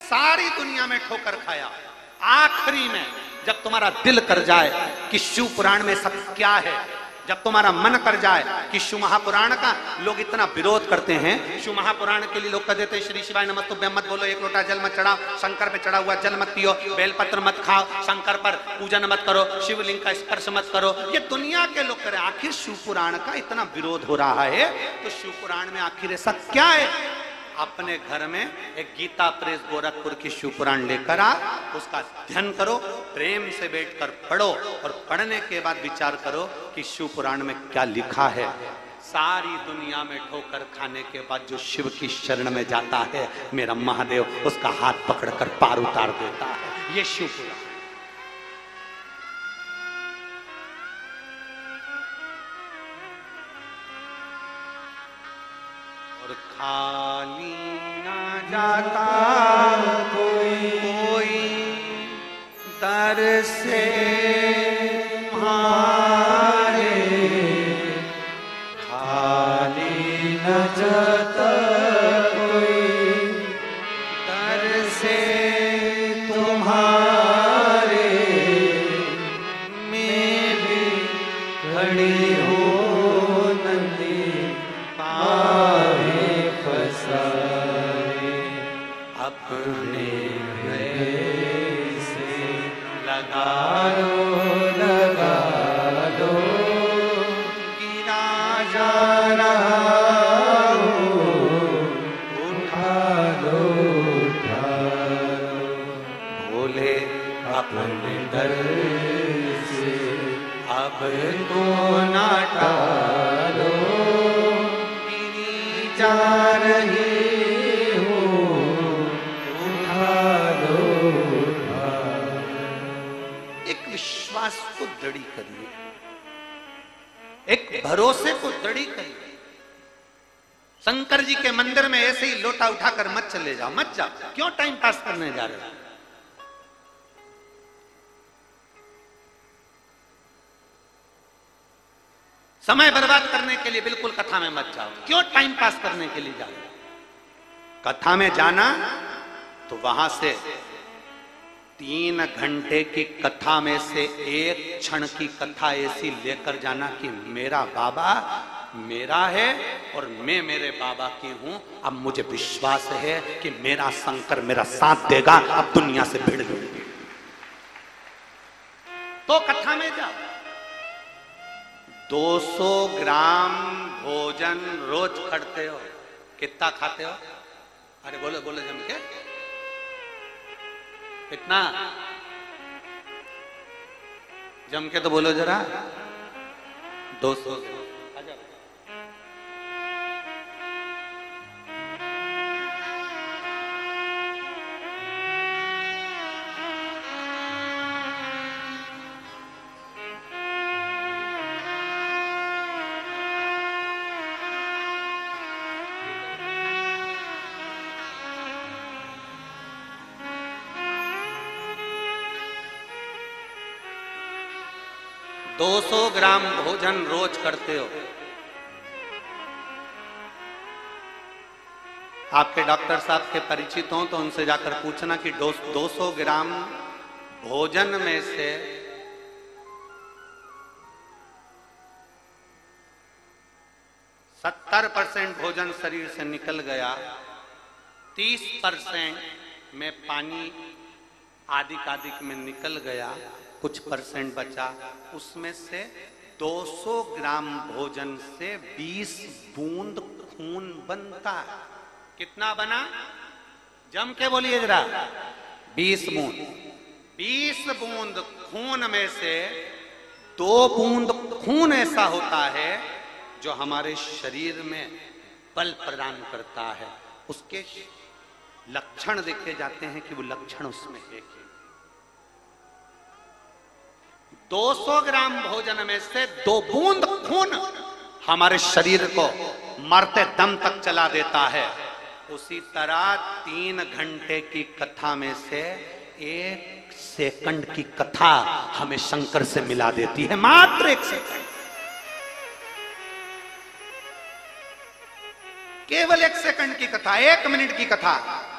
सारी दुनिया में ठोकर खाया, आखिरी में जब तुम्हारा दिल कर जाए कि शिव पुराण में सब क्या है, जब तुम्हारा मन कर जाए कि शिव महापुराण का लोग इतना विरोध करते हैं, शिव महापुराण के लिए लोग कह देते हैं श्री शिवाय नमस्तुभ्यं मत बोलो, एक लोटा जल मत चढ़ाओ, शंकर पे चढ़ा हुआ जल मत पियो, बेलपत्र मत खाओ, शंकर पर पूजन मत करो, शिवलिंग का स्पर्श मत करो, ये दुनिया के लोग करें। आखिर शिव पुराण का इतना विरोध हो रहा है तो शिव पुराण में आखिर ऐसा क्या है? अपने घर में एक गीता प्रेस गोरखपुर की शिव पुराण लेकर आ, उसका अध्ययन करो, प्रेम से बैठकर पढ़ो और पढ़ने के बाद विचार करो कि शिव पुराण में क्या लिखा है। सारी दुनिया में ठोकर खाने के बाद जो शिव की शरण में जाता है, मेरा महादेव उसका हाथ पकड़कर पार उतार देता है। ये शिव पुराण। और खाली ना जाता कोई दर से तुम्हारे, खाली न जाता कोई दर से तुम्हारे, मेरी खड़ी हो नंदी पावे फसाए, अपने गले से लगा दो, गिरा जा रहा हो, उठा लो, भोले अपने दर से अब तो ना टालो, गिरी जा रही हो, उठा लो। एक विश्वास को दृढ़ करिए, एक भरोसे को दृढ़ करिए। शंकर जी के मंदिर में ऐसे ही लोटा उठाकर मत चले जाओ, मत जाओ। क्यों टाइम पास करने जा रहे हो? समय बर्बाद करने के लिए बिल्कुल कथा में मत जाओ। क्यों टाइम पास करने के लिए जाओ? कथा में जाना तो वहां से 3 घंटे की कथा में से 1 क्षण की कथा ऐसी लेकर जाना कि मेरा बाबा मेरा है और मैं मेरे बाबा की हूं। अब मुझे विश्वास है कि मेरा शंकर मेरा साथ देगा, अब दुनिया से भिड़ लूंगी। तो कथा में जाओ। 200 ग्राम भोजन रोज करते हो, कितना खाते हो? अरे बोलो बोलो जम के, कितना? जम के तो बोलो जरा। 200। 200 ग्राम भोजन रोज करते हो। आपके डॉक्टर साहब के परिचित हो तो उनसे जाकर पूछना कि 200 ग्राम भोजन में से 70% भोजन शरीर से निकल गया, 30% में पानी आदिक में निकल गया, कुछ परसेंट बचा। उसमें से 200 ग्राम भोजन से 20 बूंद खून बनता है। कितना बना? जम के बोलिए जरा। 20 बूंद। 20 बूंद खून में से 2 बूंद खून ऐसा होता है जो हमारे शरीर में बल प्रदान करता है। उसके लक्षण देखे जाते हैं कि वो लक्षण उसमें है कि 200 ग्राम भोजन में से 2 बूंद खून हमारे शरीर को मरते दम तक चला देता है। उसी तरह 3 घंटे की कथा में से 1 सेकंड की कथा हमें शंकर से मिला देती है। मात्र 1 सेकंड, केवल 1 सेकंड की कथा, 1 मिनट की कथा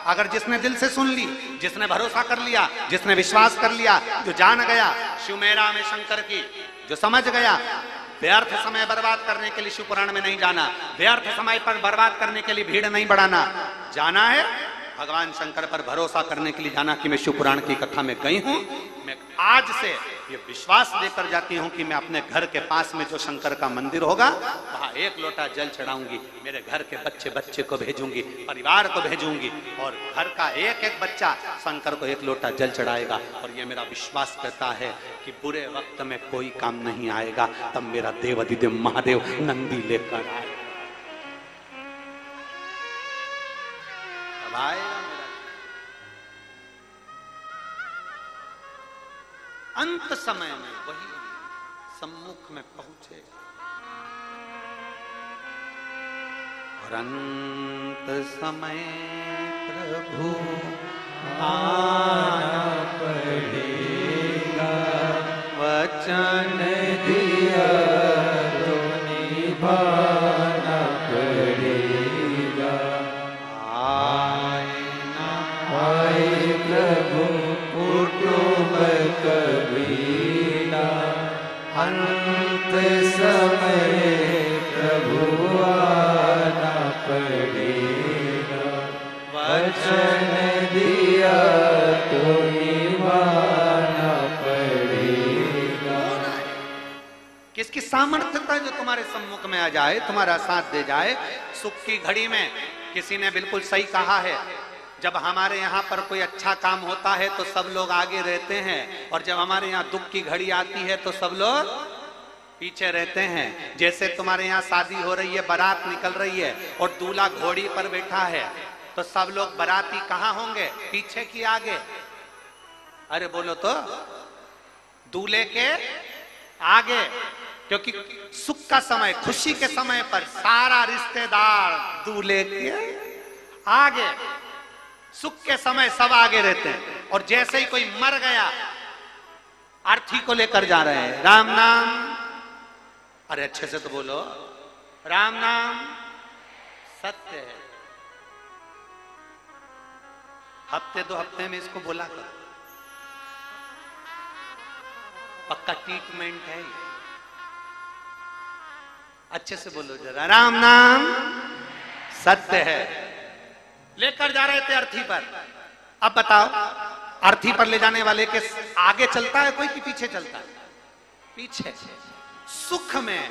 अगर जिसने दिल से सुन ली, जिसने भरोसा कर लिया, जिसने विश्वास कर लिया, जो जान गया शिव मेरा में शंकर की, जो समझ गया, व्यर्थ समय बर्बाद करने के लिए शिव पुराण में नहीं जाना, व्यर्थ समय पर बर्बाद करने के लिए भीड़ नहीं बढ़ाना, जाना है भगवान शंकर पर भरोसा करने के लिए जाना कि मैं शिव पुराण की कथा में गई हूं, मैं आज से ये विश्वास लेकर जाती हूं कि मैं अपने घर के पास में जो शंकर का मंदिर होगा वहां एक लोटा जल चढ़ाऊंगी, मेरे घर के बच्चे बच्चे को भेजूंगी, परिवार को भेजूंगी, और घर का एक एक बच्चा शंकर को एक लोटा जल चढ़ाएगा। और ये मेरा विश्वास कहता है कि बुरे वक्त में कोई काम नहीं आएगा, तब मेरा देवाधिदेव महादेव नंदी लेकर आएगा। अंत समय में वही सम्मुख में पहुंचे, और अंत समय प्रभु आना पड़ेगा, वचन दिया तो निभाना पड़ेगा। आए ना आए प्रभु कुटुंब कबीरा, अंत समय प्रभु आना पड़ेगा, वचन दिया तो निभाना पड़ेगा। किसकी सामर्थ्यता जो तुम्हारे सम्मुख में आ जाए, तुम्हारा साथ दे जाए। सुख की घड़ी में किसी ने बिल्कुल सही कहा है, जब हमारे यहाँ पर कोई अच्छा काम होता है तो सब लोग आगे रहते हैं, और जब हमारे यहाँ दुख की घड़ी आती है तो सब लोग पीछे रहते हैं। जैसे तुम्हारे यहाँ शादी हो रही है, बारात निकल रही है और दूल्हा घोड़ी पर बैठा है, तो सब लोग बाराती कहाँ होंगे, पीछे की आगे? अरे बोलो तो, दूल्हे के आगे, क्योंकि सुख का समय, खुशी के समय पर सारा रिश्तेदार दूल्हे के आगे, सुख के समय सब आगे रहते हैं। और जैसे ही कोई मर गया, अर्थी को लेकर जा रहे हैं, राम नाम, अरे अच्छे से तो बोलो, राम नाम सत्य है। हफ्ते दो हफ्ते में इसको बोला कर, पक्का ट्रीटमेंट है। अच्छे से बोलो जरा, राम नाम सत्य है। लेकर जा रहे थे अर्थी पर, अब बताओ अर्थी पर ले जाने वाले के आगे चलता है कोई कि पीछे चलता है? पीछे। सुख में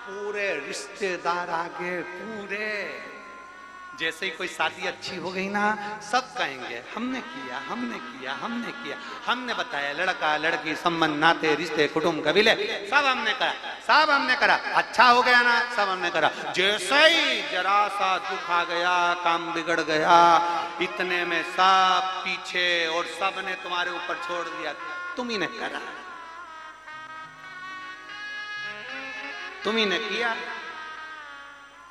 पूरे रिश्तेदार आगे, पूरे। जैसे ही कोई शादी अच्छी हो गई ना, सब कहेंगे हमने किया, हमने किया, हमने किया, हमने बताया, लड़का लड़की संबंध नाते रिश्ते कुटुंब कबीले सब हमने करा, सब हमने करा, अच्छा हो गया ना, सब हमने करा। जैसे ही जरा सा दुख आ गया, काम बिगड़ गया, इतने में सब पीछे, और सब ने तुम्हारे ऊपर छोड़ दिया, तुम ही ने करा, तुम ही ने किया,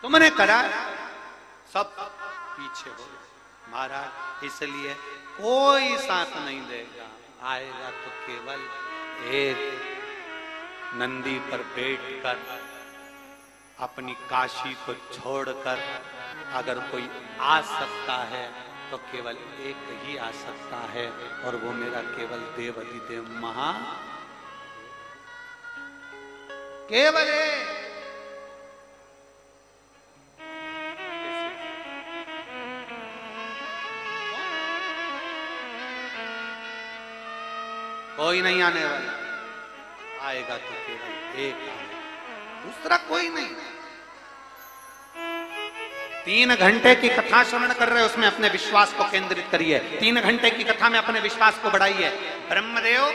तुमने करा, सब पीछे हो गए। महाराज इसलिए कोई साथ नहीं देगा, आएगा तो केवल एक नंदी पर बैठकर, अपनी काशी को छोड़कर अगर कोई आ सकता है तो केवल एक ही आ सकता है, और वो मेरा केवल देवाधिदेव महा केवल एक। कोई नहीं आने वाला, आएगा तो केवल एक आएगा, दूसरा कोई नहीं। 3 घंटे की कथा श्रवण कर रहे हो, उसमें अपने विश्वास को केंद्रित करिए। 3 घंटे की कथा में अपने विश्वास को बढ़ाइए। ब्रह्मदेव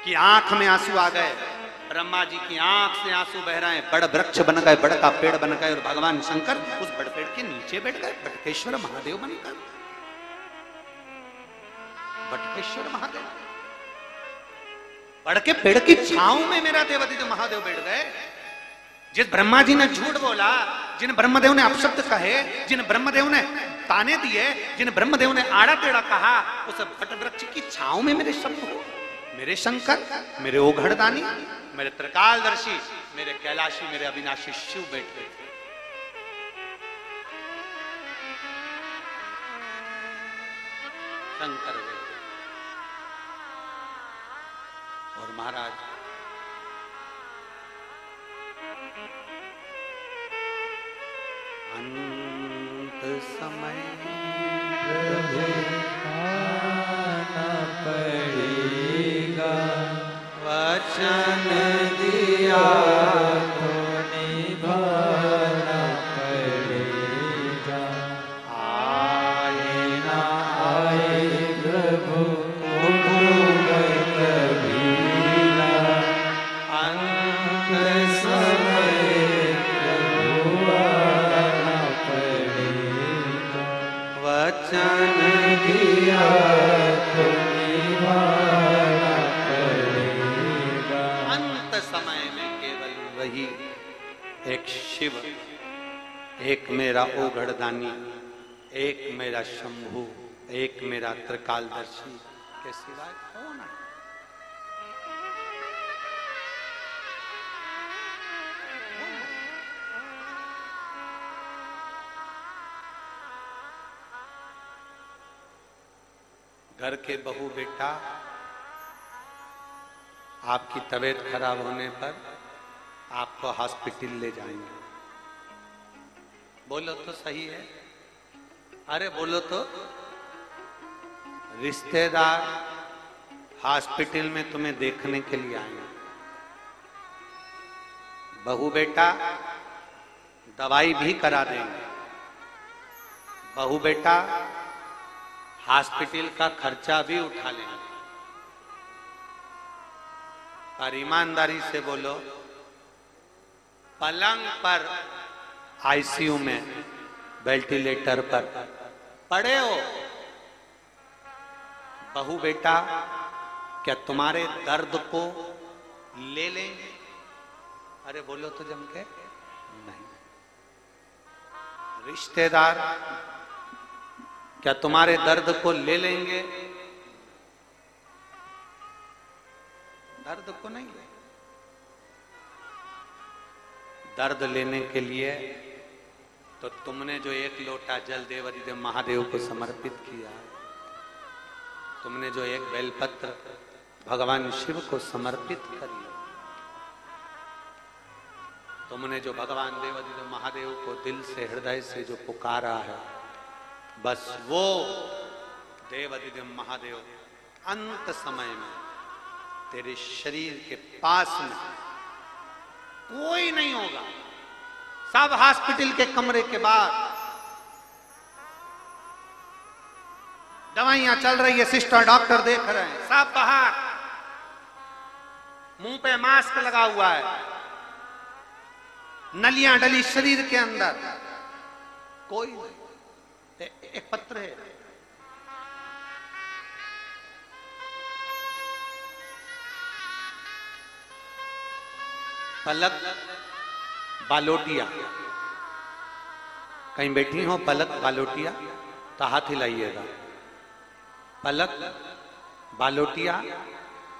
की आंख में आंसू आ गए, ब्रह्मा जी की आंख से आंसू बह रहे हैं, बड़ वृक्ष बन गए, बड़ का पेड़ बन गए, और भगवान शंकर उस बड़ पेड़ के नीचे बैठ गए, बटकेश्वर महादेव बनकर। बटकेश्वर महादेव बड़ के पेड़ की छांव में मेरा देवाधिदेव महादेव बैठ गए। जिस ब्रह्मा जी ने झूठ बोला, जिन ब्रह्मदेव ने अपशब्द कहे, जिन ब्रह्मदेव ने ताने दिए, जिन ब्रह्मदेव ने आड़ा टेढ़ा कहा, उस बट वृक्ष की छांव में मेरे शब्द हो, मेरे शंकर, मेरे ओघड़दानी, मेरे त्रिकालदर्शी, मेरे कैलाशी, मेरे अविनाशी शिव बैठ गए थे। शंकर गए। और महाराज अंत समय प्रभु आना पड़ेगा, वचन दिया तो निभाना पड़ेगा। आए ना आए प्रभु कुटुंब कबीला, अंत समय प्रभु आना पड़ेगा। वचन दिया तो निभाना पड़ेगा। अंत समय में केवल वही एक शिव, एक मेरा ओघड़दानी, एक मेरा शंभु, एक मेरा त्रिकालदर्शी के सिवाय कौन है? घर के बहू बेटा आपकी तबीयत खराब होने पर आपको हॉस्पिटल ले जाएंगे। बोलो तो सही है, अरे बोलो तो। रिश्तेदार हॉस्पिटल में तुम्हें देखने के लिए आएंगे। बहू बेटा दवाई भी करा देंगे। बहू बेटा हॉस्पिटल का खर्चा भी उठा लेंगे। पर ईमानदारी से बोलो, पलंग पर आईसीयू में वेंटिलेटर पर पड़े हो, बहू बेटा क्या तुम्हारे दर्द को ले लेंगे? अरे बोलो तो जम के नहीं। रिश्तेदार क्या तुम्हारे दर्द को ले लेंगे? दर्द को नहीं ले। दर्द लेने के लिए तो तुमने जो एक लोटा जल देवाधिदेव महादेव को समर्पित किया, तुमने जो एक बेलपत्र भगवान शिव को समर्पित करी, तुमने जो भगवान देवाधिदेव महादेव को दिल से हृदय से जो पुकारा है, बस वो देवाधिदेव महादेव अंत समय में तेरे शरीर के पास में कोई नहीं होगा। सब हॉस्पिटल के कमरे के बाद दवाइयां चल रही है, सिस्टर डॉक्टर देख रहे हैं, सब बाहर, मुंह पे मास्क लगा हुआ है, नलियां डली शरीर के अंदर, कोई नहीं। एक पत्र है, पलक बालोटिया, कहीं बैठी हो पलक बालोटिया तो हाथ हिलाइएगा। पलक बालोटिया,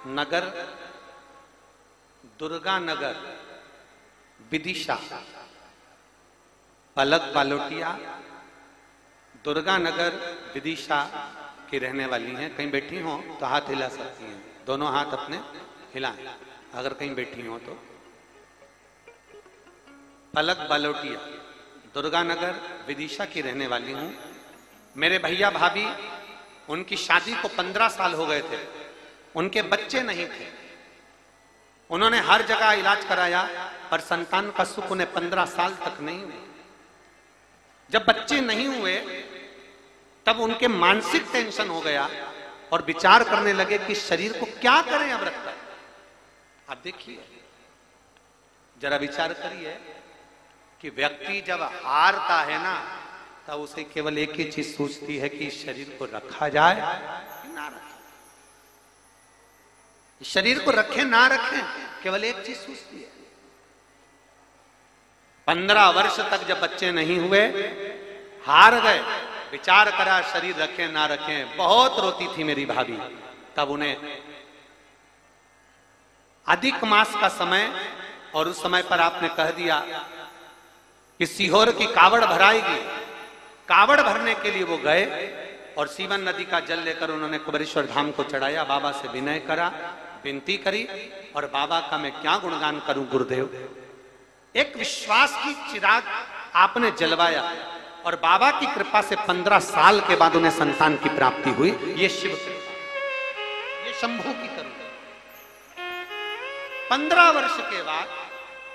नगर दुर्गा नगर विदिशा। पलक बालोटिया दुर्गा नगर विदिशा की रहने वाली हैं। कहीं बैठी हो तो हाथ हिला सकती हैं, दोनों हाथ अपने हिलाएं अगर कहीं बैठी हो तो। पलक बालोटिया दुर्गा नगर विदिशा की रहने वाली हूं। मेरे भैया भाभी, उनकी शादी को 15 साल हो गए थे, उनके बच्चे नहीं थे। उन्होंने हर जगह इलाज कराया पर संतान का सुख उन्हें 15 साल तक नहीं हुआ। जब बच्चे नहीं हुए तब उनके मानसिक टेंशन हो गया और विचार करने लगे कि शरीर को क्या करें अब रखकर। आप देखिए, जरा विचार करिए कि व्यक्ति जब हारता है ना, तब उसे केवल एक ही चीज सोचती है कि शरीर को रखा जाए कि ना रखे। शरीर को रखें ना रखें, केवल एक चीज सोचती है। 15 वर्ष तक जब बच्चे नहीं हुए, हार गए, विचार करा शरीर रखें ना रखें। बहुत रोती थी मेरी भाभी। तब उन्हें अधिक मास का समय, और उस समय पर आपने कह दिया कि सीहोर की कावड़ भराएगी। कावड़ भरने के लिए वो गए और सीवन नदी का जल लेकर उन्होंने कुबेरेश्वर धाम को चढ़ाया, बाबा से विनय करा, विनती करी, और बाबा का मैं क्या गुणगान करूं गुरुदेव। एक विश्वास की चिराग आपने जलवाया और बाबा की कृपा से 15 साल के बाद उन्हें संतान की प्राप्ति हुई। ये शिव कृपा, ये शंभू की करुणा। 15 वर्ष के बाद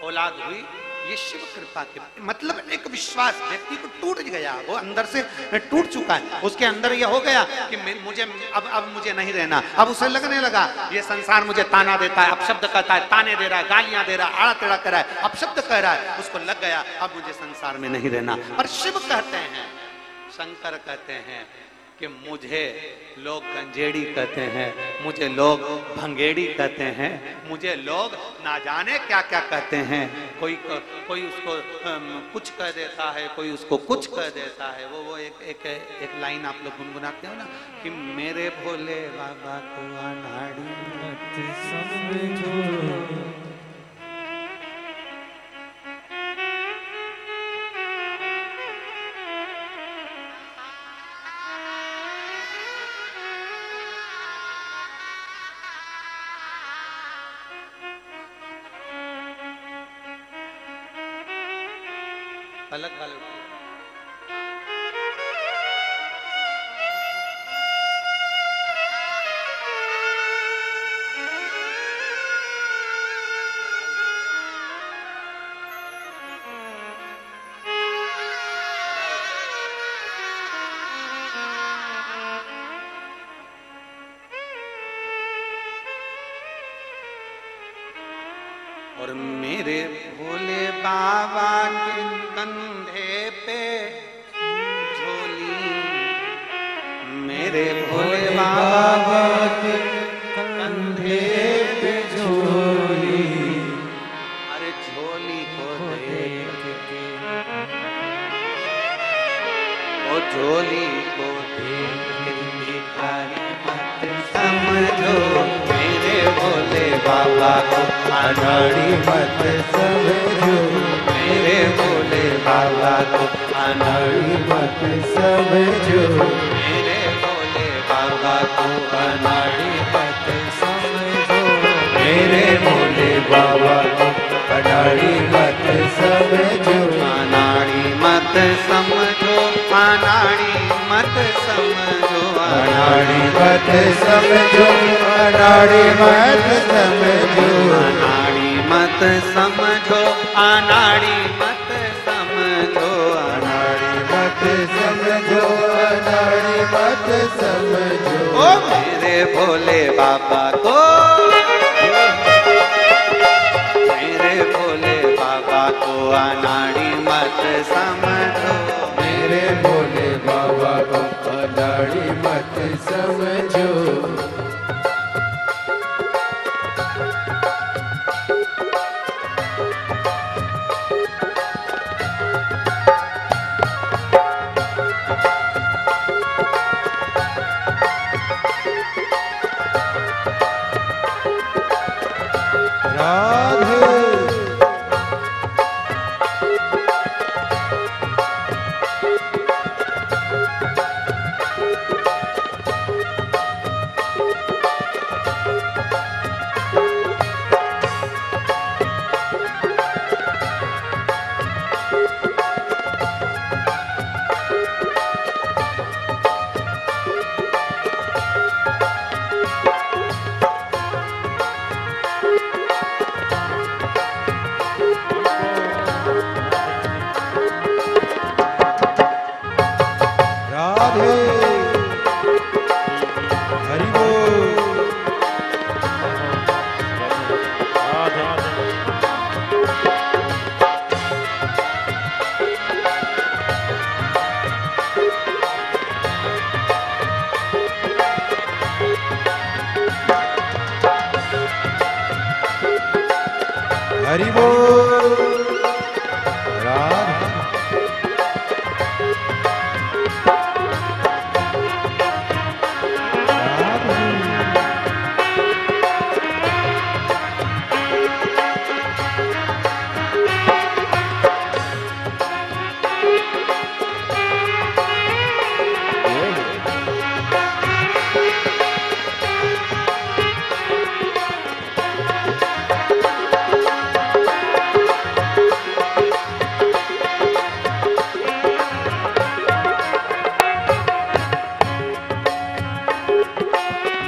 औलाद हुई, ये शिव कृपा के मतलब एक विश्वास व्यक्ति को टूट गया, वो अंदर से टूट चुका है, उसके अंदर ये हो गया कि मुझे अब मुझे नहीं रहना। अब उसे लगने लगा ये संसार मुझे ताना देता है, अपशब्द कहता है, ताने दे रहा है, गालियां दे रहा है, आड़ा टेढ़ा कर रहा है, अपशब्द कह रहा है, उसको लग गया अब मुझे संसार में नहीं रहना। और शिव कहते हैं, शंकर कहते हैं कि मुझे लोग गंजेड़ी कहते हैं, मुझे लोग भंगेड़ी कहते हैं, मुझे लोग ना जाने क्या क्या कहते हैं। कोई उसको कुछ कह देता है, कोई उसको कुछ कह देता है। वो एक लाइन आप लोग गुनगुनाते हो ना कि मेरे भोले बाबा को अनाड़ी मत समझो। अलग वाले और मेरे भोले बाबा के कंधे पे झोली, मेरे भोले बाबा के कंधे पे झोली, अरे झोली को देख के, ओ झोली को देख के भिखारी मत समझो, मेरे भोले बाबा को अनाड़ी मत समझो, मेरे भोले बाबा को अनाड़ी मत समझो, मेरे भोले बाबा को अनाड़ी मत समझो, मेरे भोले बाबा को अनाड़ी मत समझो, अनाड़ी मत समझो, अनाड़ी मत समझो, अनाड़ी मत समझो, अनाड़ी मत समझो, अनाड़ी मत समझो, अनाड़ी मत समझो, अनाड़ी मत समझो, अनाड़ी मत समझो, ओ मेरे भोले बाबा को, मेरे भोले बाबा को अनाड़ी मत समझो, मेरे भोले बाबा को अनाड़ी मत समझो। हरि बोल राधे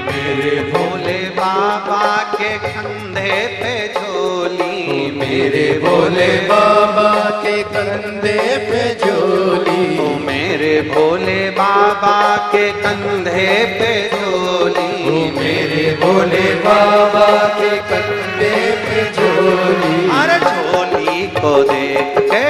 मेरे भोले बाबा के कंधे पे झोली, मेरे भोले बाबा के कंधे पे झोली, ओ मेरे भोले बाबा के कंधे पे झोली, ओ मेरे भोले बाबा के कंधे पे झोली। अरे झोली को देख के,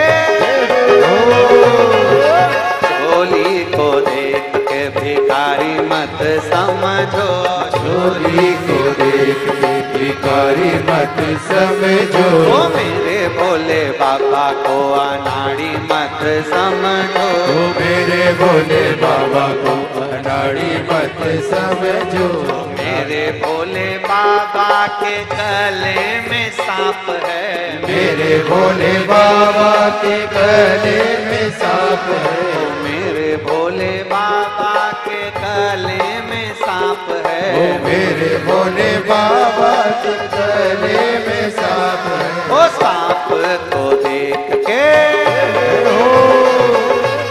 झोली को देख के भिखारी मत समझो, झोली को देख के भिखारी मत समझो, ओ मेरे भोले बाबा को अनाड़ी मत समझो, ओ मेरे भोले बाबा को अनाड़ी मत समझो। मेरे भोले बाबा के गले में सांप है, मेरे भोले बाबा के गले में सांप है, मेरे भोले बाबा के गले में सांप है, ओ मेरे भोले बाबा के गले में सांप है। ओ सांप को देख के,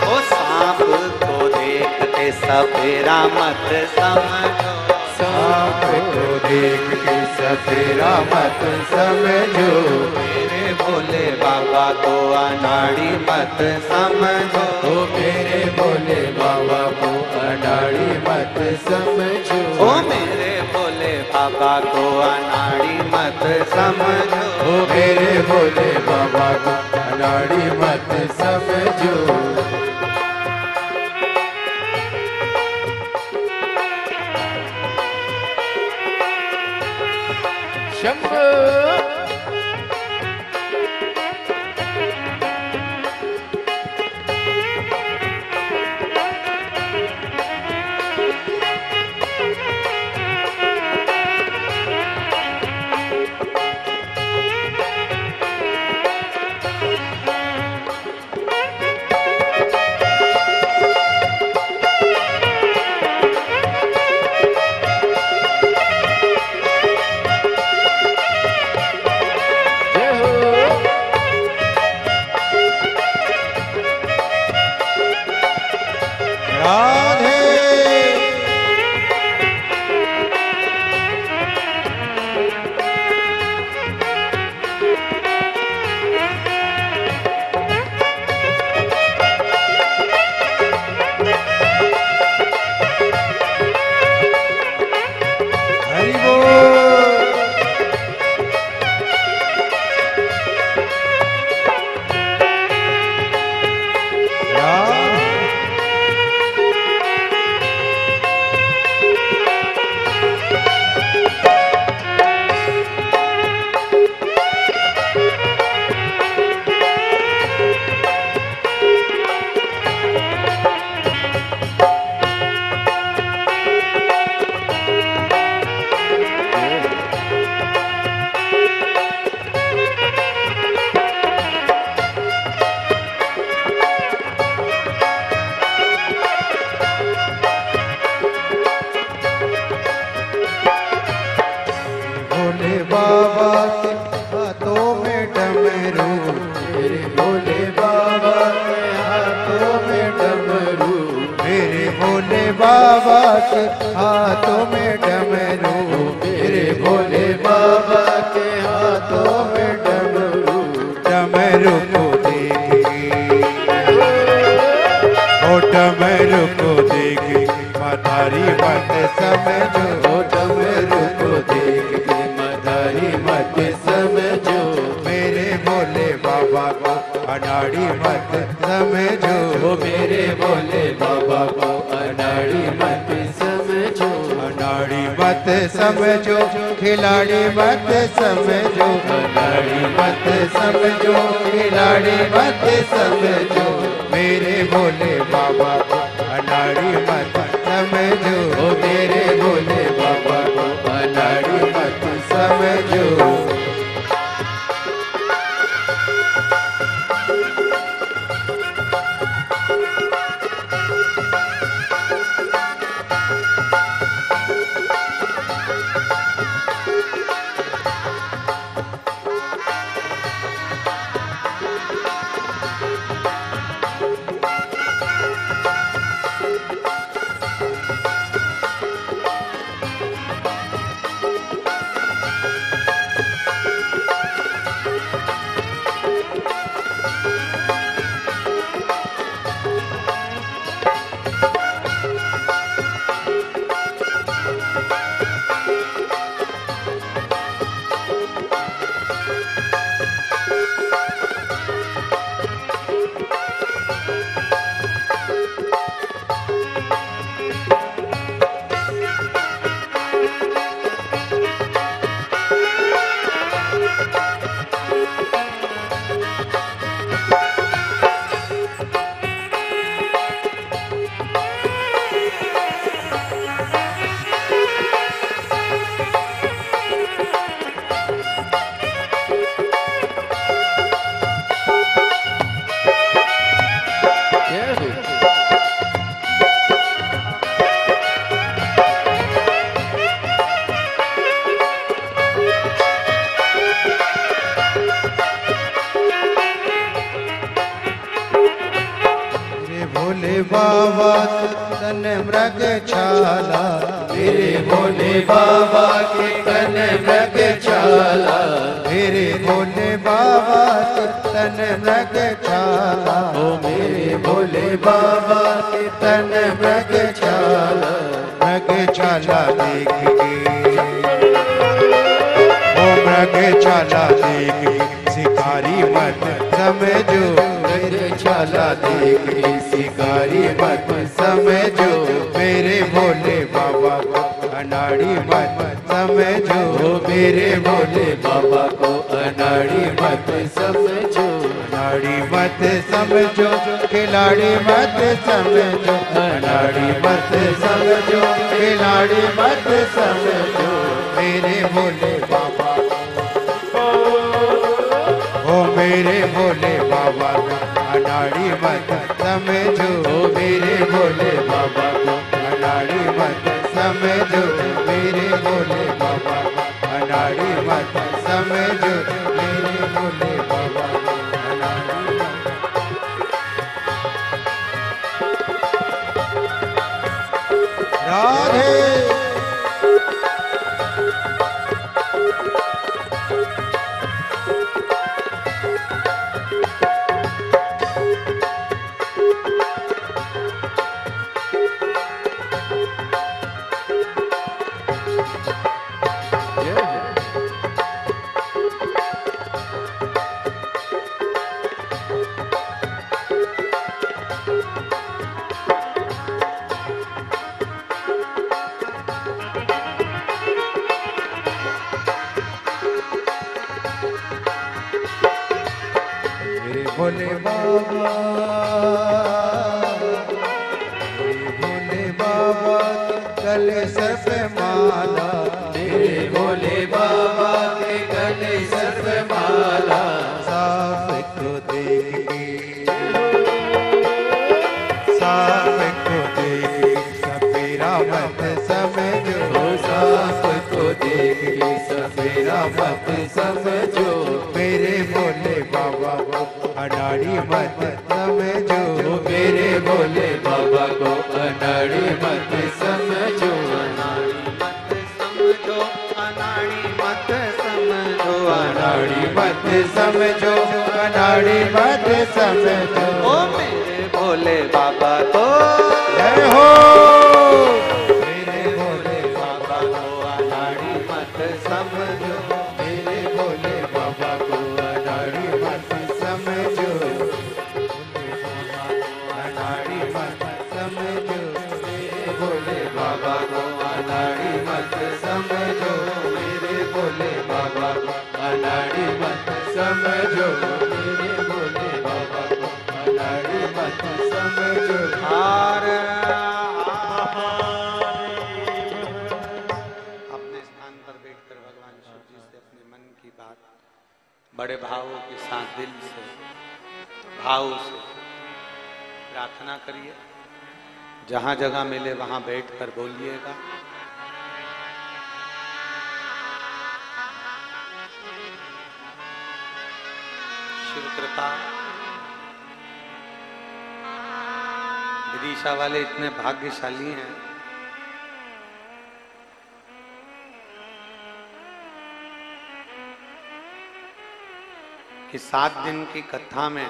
ओ सांप को देख के सपेरा मत समझो, सांप को देख के सपेरा मत समझो, मेरे भोले बाबा को अनाड़ी मत समझो, ओ मेरे भोले बाबा को अनाड़ी मत समझो, ओ मेरे भोले बाबा को अनाड़ी मत समझो, ओ मेरे भोले बाबा को अनाड़ी मत समझो। शंभो बाबा के हाथों में डमरू, मेरे भोले बाबा के हाथों में डमरू, डमरू को देखी, ओ डमरू को देखी मदारी मत समझो, ओ डमरू को देखी मदारी मत समझो, मेरे भोले बाबा को अनाड़ी मत समझो, मेरे भोले बाबा को अनाड़ी मत समझो, अनाड़ी मत समझो, खिलाड़ी मत समझो, अनाड़ी मत समझो, खिलाड़ी मत समझो, मेरे भोले बाबा को अनाड़ी मत समझो, मेरे भोले बाबा को अनाड़ी मत समझो। बाबा तन मृग छाला, मेरे भोले बाबा के तन मृग छाला, मेरे भोले बाबा के तन मृग छाला, ओ मेरे भोले बाबा के तन मृग छाला, मृग छाला देख के, ओ मृग छाला देख के शिकारी मत समझो, मृग छाला देख के शिकारी मत समझो, मेरे भोले बाबा को अनाड़ी मत समझो, मेरे भोले बाबा को अनाड़ी मत समझो, अनाड़ी मत समझो, खिलाड़ी मत समझो, अनाड़ी मत समझो, खिलाड़ी मत समझो, मेरे भोले बाबा ओ मेरे भोले बाबा को अनाड़ी मत समझो, मेरे भोले बाबा को अनाड़ी मत समझो, मेरे भोले बाबा को अनाड़ी मत समझो, मेरे भोले बाबा को अनाड़ी मत। राधे भोले बाबा, भोले बाबा गले सर पे माला, मेरे भोले बाबा के गले सर पे माला, साफ को देख के, साफ को देख के सफेरा मत समझो, साफ को देख के सफेरा मत समझो, मेरे भोले बाबा को अनाड़ी मत समझो, मेरे भोले बाबा को अनाड़ी मत समझो, अनाड़ी मत समझो, अनाड़ी मत समझो, अनाड़ी मत समझो, अनाड़ी मत समझो, ओ मेरे भोले बाबा को जय हो, मेरे भोले बाबा को अनाड़ी मत समझो, मेरे भोले बाबा को अनाड़ी मत समझो, अनाड़ी मत समझो, मेरे भोले बाबा को अनाड़ी मत समझो, मेरे भोले बाबा को अनाड़ी मत समझो, मेरे भोले बाबा को अनाड़ी मत समझो। अपने स्थान पर बैठकर भगवान शिव जी से अपने मन की बात बड़े भावों के साथ दिल से भाव से प्रार्थना करिए। जहां जगह मिले वहां बैठकर बोलिएगा। शिव कृपा, विदिशा वाले इतने भाग्यशाली हैं कि 7 दिन की कथा में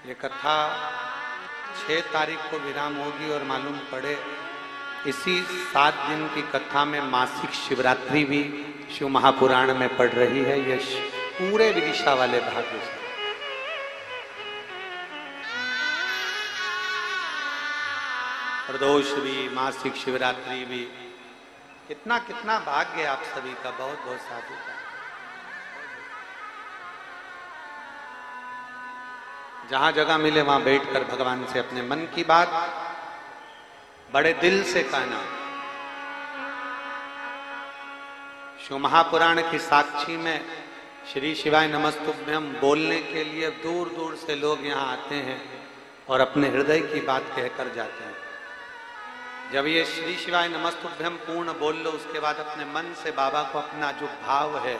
ये कथा 6 तारीख को विराम होगी और मालूम पड़े इसी 7 दिन की कथा में मासिक शिवरात्रि भी शिव महापुराण में पड़ रही है। ये पूरे विदिशा वाले भाग्य से प्रदोष भी, मासिक शिवरात्रि भी, कितना कितना भाग्य आप सभी का, बहुत बहुत साधु का। जहां जगह मिले वहां बैठकर भगवान से अपने मन की बात बड़े दिल से कहना। शिव महापुराण की साक्षी में श्री शिवाय नमस्तुभ्यम बोलने के लिए दूर दूर से लोग यहाँ आते हैं और अपने हृदय की बात कहकर जाते हैं। जब ये श्री शिवाय नमस्तुभ्यम पूर्ण बोल लो, उसके बाद अपने मन से बाबा को अपना जो भाव है,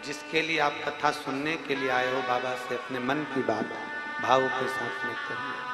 जिसके लिए आप कथा सुनने के लिए आए हो, बाबा से अपने मन की बात भाव के साथ में कहिए।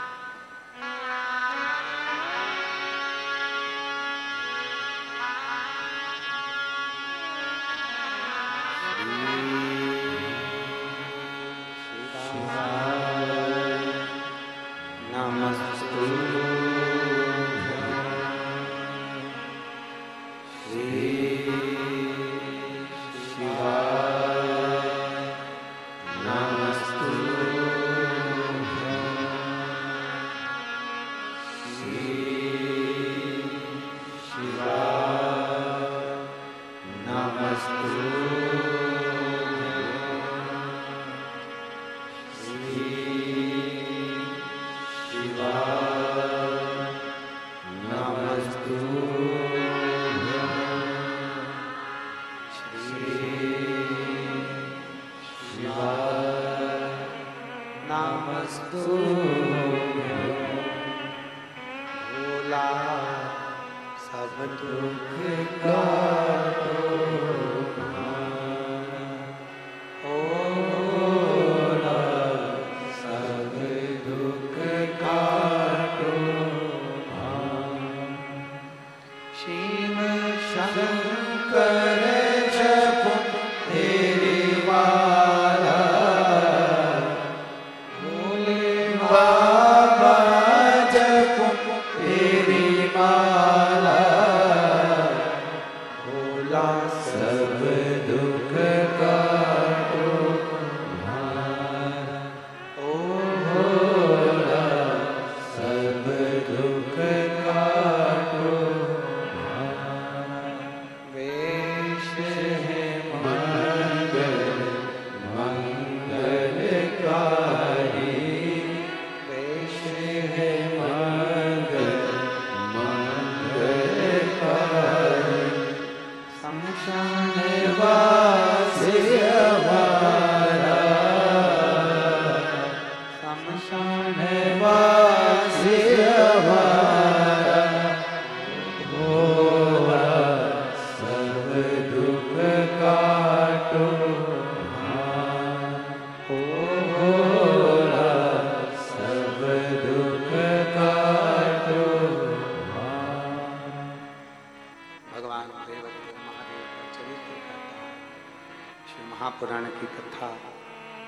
महापुराण की कथा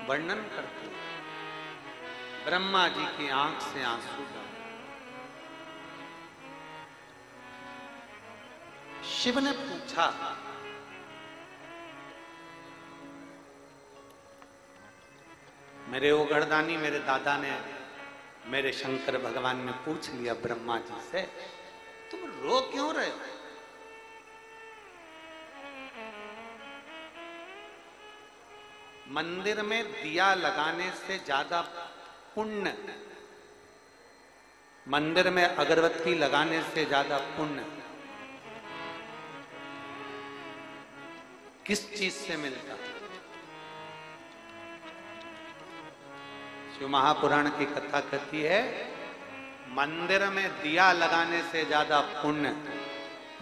वर्णन करती है। ब्रह्मा जी की आंख से आंसू बहे। शिव ने पूछा, मेरे ओगढ़दानी मेरे दादा ने, मेरे शंकर भगवान ने पूछ लिया ब्रह्मा जी से, तुम रो क्यों रहे हो? मंदिर में दिया लगाने से ज्यादा पुण्य, मंदिर में अगरबत्ती लगाने से ज्यादा पुण्य किस चीज से मिलता है? शिव महापुराण की कथा कहती है, मंदिर में दिया लगाने से ज्यादा पुण्य,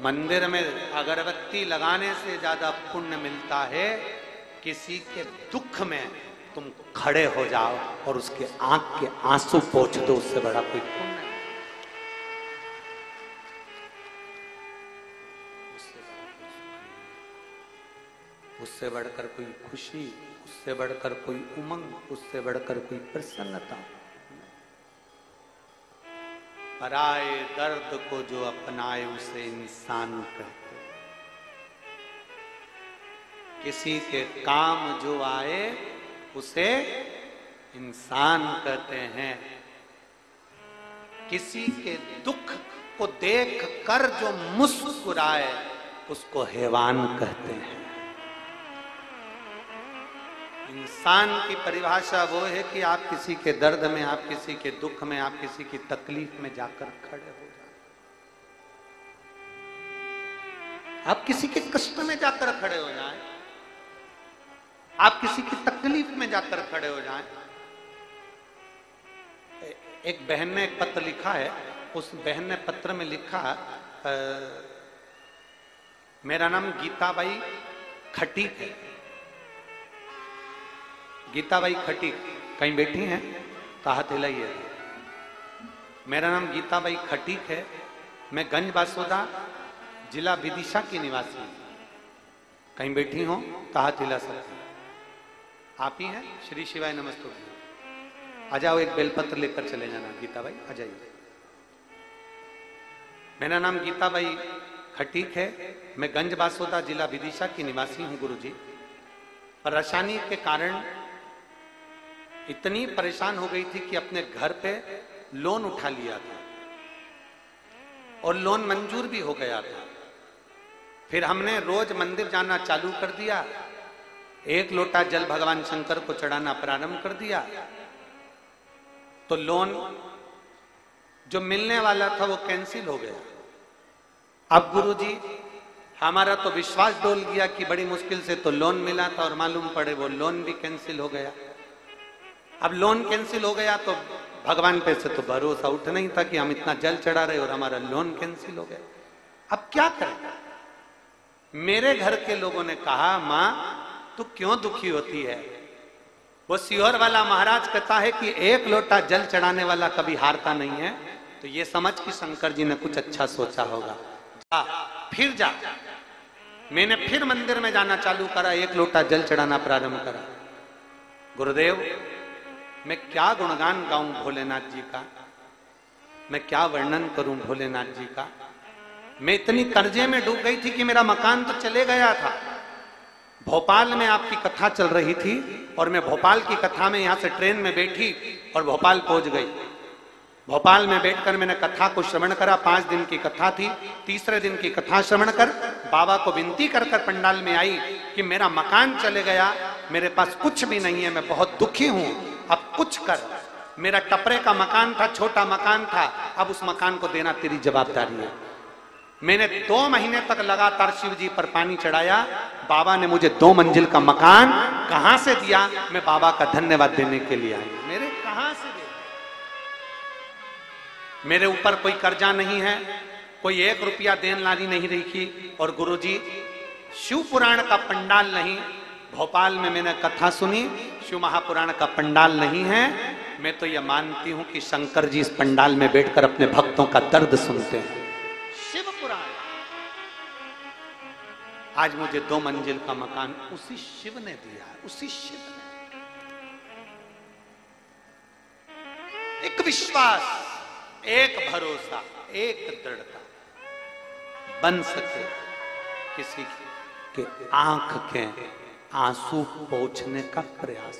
मंदिर में अगरबत्ती लगाने से ज्यादा पुण्य मिलता है किसी के दुख में तुम खड़े हो जाओ और उसके आंख के आंसू पोंछ दो, उससे बड़ा कोई पुण्य नहीं। उससे बढ़कर कोई खुशी, उससे बढ़कर कोई उमंग, उससे बढ़कर कोई प्रसन्नता। पराए दर्द को जो अपनाए उसे इंसान कहते हैं। किसी के काम जो आए उसे इंसान कहते हैं। किसी के दुख को देख कर जो मुस्कुराए उसको हैवान कहते हैं। इंसान की परिभाषा वो है कि आप किसी के दर्द में, आप किसी के दुख में, आप किसी की तकलीफ में जाकर खड़े हो जाए। आप किसी के कष्ट में जाकर खड़े हो जाएं, आप किसी की तकलीफ में जाकर खड़े हो जाएं। एक बहन ने एक पत्र लिखा है, उस बहन ने पत्र में लिखा, मेरा नाम गीताबाई खटीक है। गीताबाई खटीक कहीं बैठी हैं तो हाथ हिलाइए। मेरा नाम गीताबाई खटीक है, मैं गंज बासोदा जिला विदिशा की निवासी हूं। कहीं बैठी हो तो हाथ हिला सकते हैं। आप ही हैं? श्री शिवाय नमस्ते। आ जाओ, एक बेलपत्र लेकर चले जाना। गीताबाई आ जाइए। मेरा नाम गीताबाई खटीक है, मैं गंज बासोदा जिला विदिशा की निवासी हूं गुरुजी। परेशानी के कारण इतनी परेशान हो गई थी कि अपने घर पे लोन उठा लिया था और लोन मंजूर भी हो गया था। फिर हमने रोज मंदिर जाना चालू कर दिया, एक लोटा जल भगवान शंकर को चढ़ाना प्रारंभ कर दिया, तो लोन जो मिलने वाला था वो कैंसिल हो गया। अब गुरुजी हमारा तो विश्वास डोल गया कि बड़ी मुश्किल से तो लोन मिला था और मालूम पड़े वो लोन भी कैंसिल हो गया। अब लोन कैंसिल हो गया तो भगवान पे से तो भरोसा उठ नहीं था कि हम इतना जल चढ़ा रहे और हमारा लोन कैंसिल हो गया। अब क्या करें? मेरे घर के लोगों ने कहा, मां तू क्यों दुखी होती है? वो सीहोर वाला महाराज कहता है कि एक लोटा जल चढ़ाने वाला कभी हारता नहीं है। तो ये समझ कि शंकर जी ने कुछ अच्छा सोचा होगा। जा, फिर जा। मैंने फिर मंदिर में जाना चालू करा, एक लोटा जल चढ़ाना प्रारंभ करा। गुरुदेव, मैं क्या गुणगान गाऊं भोलेनाथ जी का, मैं क्या वर्णन करूं भोलेनाथ जी का। मैं इतनी कर्जे में डूब गई थी कि मेरा मकान तो चले गया था। भोपाल में आपकी कथा चल रही थी और मैं भोपाल की कथा में यहां से ट्रेन में बैठी और भोपाल पहुंच गई। भोपाल में बैठकर मैंने कथा को श्रवण करा। 5 दिन की कथा थी। तीसरे दिन की कथा श्रवण कर बाबा को विनती कर कर पंडाल में आई कि मेरा मकान चले गया, मेरे पास कुछ भी नहीं है, मैं बहुत दुखी हूं, अब कुछ कर। मेरा टपरे का मकान था, छोटा मकान था, अब उस मकान को देना तेरी जवाबदारी है। मैंने 2 महीने तक लगातार शिव जी पर पानी चढ़ाया। बाबा ने मुझे 2 मंजिल का मकान कहां से दिया? मैं बाबा का धन्यवाद देने के लिए आई। मेरे कहां से दे? मेरे ऊपर कोई कर्जा नहीं है, कोई 1 रुपया देनदारी नहीं रखी। और गुरुजी, शिव पुराण का पंडाल नहीं, भोपाल में मैंने कथा सुनी, शिव महापुराण का पंडाल नहीं है। मैं तो यह मानती हूं कि शंकर जी इस पंडाल में बैठकर अपने भक्तों का दर्द सुनते हैं। शिव पुराण। आज मुझे 2 मंजिल का मकान उसी शिव ने दिया है, उसी शिव ने। एक विश्वास, एक भरोसा, एक दृढ़ता बन सके किसी के आंख के आंसू पोंछने का प्रयास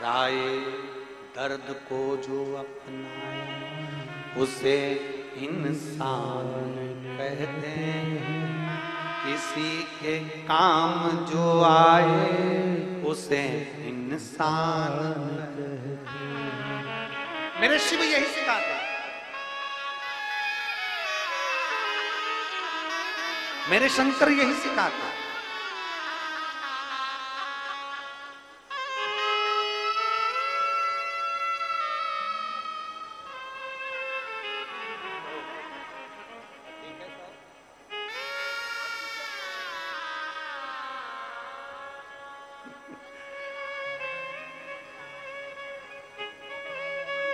राय दर्द को जो अपनाए उसे इंसान कहते हैं। किसी के काम जो आए उसे इंसान कहते हैं। मेरे शिव यही सिखाते हैं, मेरे शंकर यही सिखाते हैं।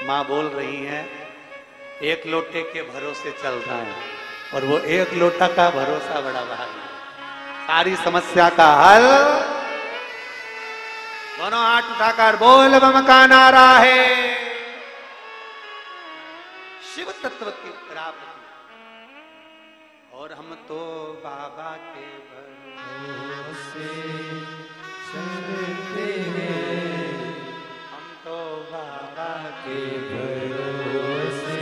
माँ बोल रही हैं, एक लोटे के भरोसे चल रहा है और वो एक लोटा का भरोसा बड़ा भारी। सारी समस्या का हल हाथ उठाकर बोल बम का नारा है। शिव तत्व की प्राप्ति और हम तो बाबा के भरोसे चलते हैं, हम तो बाबा के भरोसे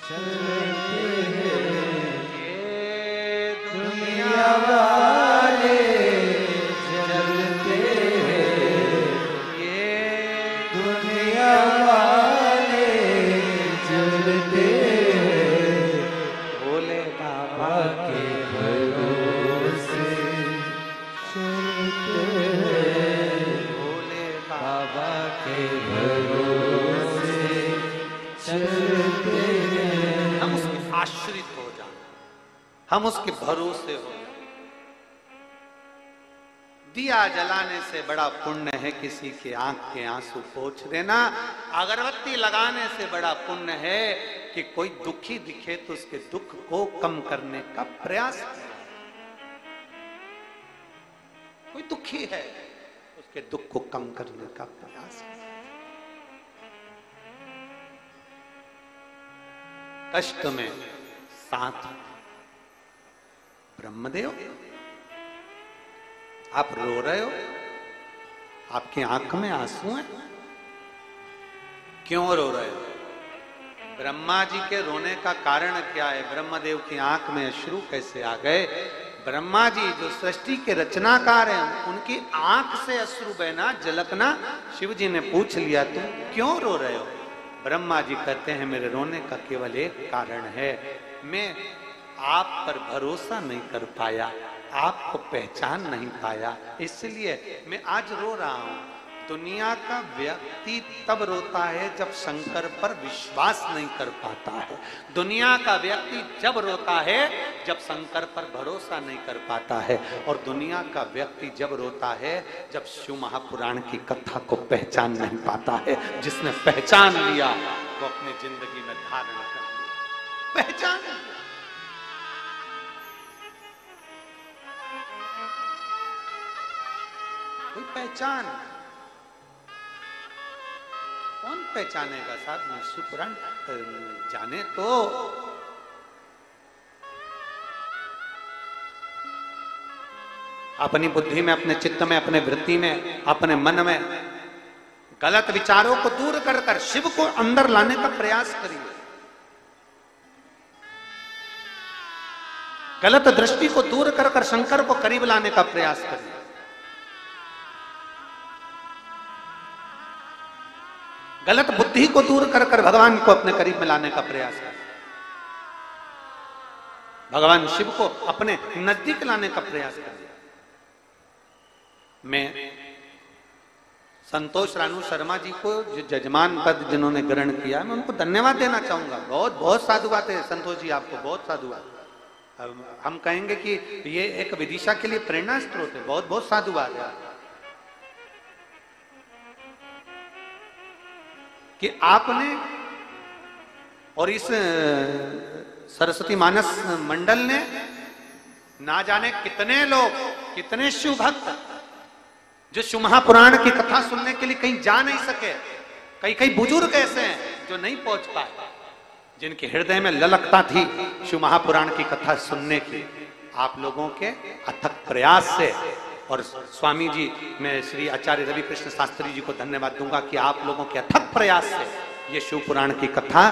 चलते हैं। ये दुनिया वाले जलते हैं, ये दुनिया वाले जलते हैं, भोले बाबा के भरोसे चलते हैं, भोले बाबा के भरोसे चलते हैं। हम उसके आश्रित हो जाए, हम उसके भरोसे हो जाए। दिया जलाने से बड़ा पुण्य है किसी के आंख के आंसू पोंछ देना। अगरबत्ती लगाने से बड़ा पुण्य है कि कोई दुखी दिखे तो उसके दुख को कम करने का प्रयास करें। कोई दुखी है उसके दुख को कम करने का प्रयास करें। कष्ट में साथ ब्रह्मदेव, आप रो रहे हो, आपकी आंख में आंसू हैं, क्यों रो रहे हो? ब्रह्मा जी के रोने का कारण क्या है? ब्रह्मदेव की आंख में अश्रु कैसे आ गए? ब्रह्मा जी जो सृष्टि के रचनाकार हैं, उनकी आंख से अश्रु बहना, झलकना शिव जी ने पूछ लिया, तुम क्यों रो रहे हो? ब्रह्मा जी कहते हैं मेरे रोने का केवल एक कारण है, मैं आप पर भरोसा नहीं कर पाया, आपको पहचान नहीं पाया, इसलिए मैं आज रो रहा हूं। दुनिया का व्यक्ति तब रोता है जब शंकर पर विश्वास नहीं कर पाता है। दुनिया का व्यक्ति जब रोता है जब शंकर पर भरोसा नहीं कर पाता है। और दुनिया का व्यक्ति जब रोता है जब शिव महापुराण की कथा को पहचान नहीं पाता है। जिसने पहचान लिया वो अपनी जिंदगी में धारण कर लिया। पहचान कोई पहचान, कौन पहचानेगा साहब? शिव पुराण जाने तो अपनी बुद्धि में, अपने चित्त में, अपने वृत्ति में, अपने मन में गलत विचारों को दूर कर कर शिव को अंदर लाने का प्रयास करिए। गलत दृष्टि को दूर कर कर शंकर को करीब लाने का प्रयास करिए। गलत बुद्धि को दूर कर कर भगवान को अपने करीब में लाने का प्रयास करें। भगवान शिव को अपने नजदीक लाने का प्रयास करें। मैं संतोष रानू शर्मा जी को जो जजमान पद जिन्होंने ग्रहण किया, मैं उनको धन्यवाद देना चाहूंगा। बहुत बहुत साधुवाद है संतोष जी, आपको बहुत साधुवाद। हम कहेंगे कि ये एक विदिशा के लिए प्रेरणा स्रोत है। बहुत बहुत साधुवाद है कि आपने और इस सरस्वती मानस मंडल ने ना जाने कितने लोग, कितने शिव भक्त जो शिव महापुराण की कथा सुनने के लिए कहीं जा नहीं सके। कई कई बुजुर्ग ऐसे हैं जो नहीं पहुंच पाए, जिनके हृदय में ललकता थी शिव महापुराण की कथा सुनने की। आप लोगों के अथक प्रयास से, और स्वामी जी, मैं श्री आचार्य रवि कृष्ण शास्त्री जी को धन्यवाद दूंगा कि आप लोगों के अथक प्रयास से ये शिव पुराण की कथा